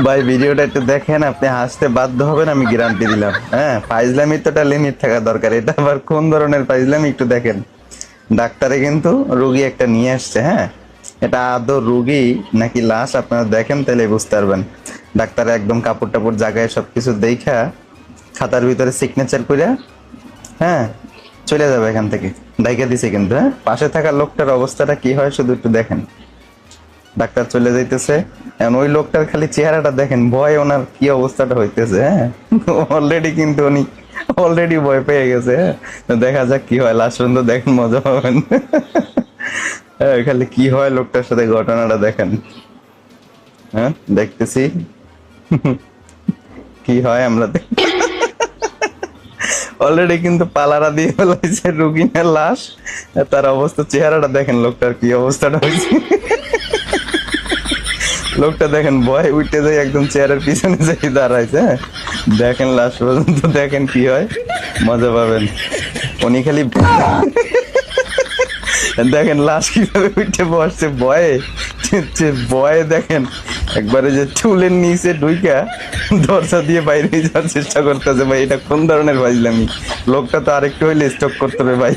ভাই ভিডিওটা একটু দেখেন, আপনি হাসতে বাধ্য হবেন, আমি গ্যারান্টি দিলাম। হ্যাঁ, ফাইজলামি তো একটা লিমিট থাকা দরকার। এটা আবার কোন ধরনের ফাইজলামি একটু দেখেন। ডাক্তারে কিন্তু রোগী একটা নিয়ে আসছে। হ্যাঁ, এটা আদৌ রোগী নাকি লাশ আপনারা দেখেন তাহলে বুঝতে পারবেন। ডাক্তারে একদম কাপড় টাপড় জায়গায় সবকিছু দেখা খাতার ভিতরে সিগনেচার করে হ্যাঁ চলে যাবে এখান থেকে। ডাইকা দিছে কিন্তু। হ্যাঁ, পাশে থাকা লোকটার অবস্থাটা কি হয় শুধু একটু দেখেন। ডাক্তার চলে যাইতেছে, এখন ওই লোকটার খালি চেহারাটা দেখেন, ভয় ওনার কি অবস্থাটা হইতেছে। হ্যাঁ, অলরেডি কিন্তু উনি অলরেডি ভয় পেয়ে গেছে। হ্যাঁ, তো দেখা যাক কি হয়, লাস্ট পর্যন্ত দেখেন, মজা পাবেন। হ্যাঁ, খালি কি হয় লোকটার সাথে ঘটনাটা দেখেন। হ্যাঁ, দেখতেছি কি হয় আমরা অলরেডি কিন্তু পালারা দিয়ে ফেলাইছে রুগিনের লাশ। তার অবস্থা, চেহারাটা দেখেন লোকটার কি অবস্থাটা হয়েছে। লোকটা দেখেন ভয় উঠতে যায়, একদম চেয়ারের পিছনে যাই দাঁড়াইছে। হ্যাঁ, দেখেন লাস্ট পর্যন্ত দেখেন কি হয়, মজা পাবেন। উনি খালি দেখেন লাশ কিভাবে উঠে বসছে ভয়ে। ভয়ে দেখেন একবারে যে চুলের নিচে ঢুইকা দরজা দিয়ে বাইরে যাওয়ার চেষ্টা করতেছে। ভাই এটা কোন ধরনের ফাইজলামি? লোকটা তো আরেকটু হইলে স্টক করতে হবে ভাই।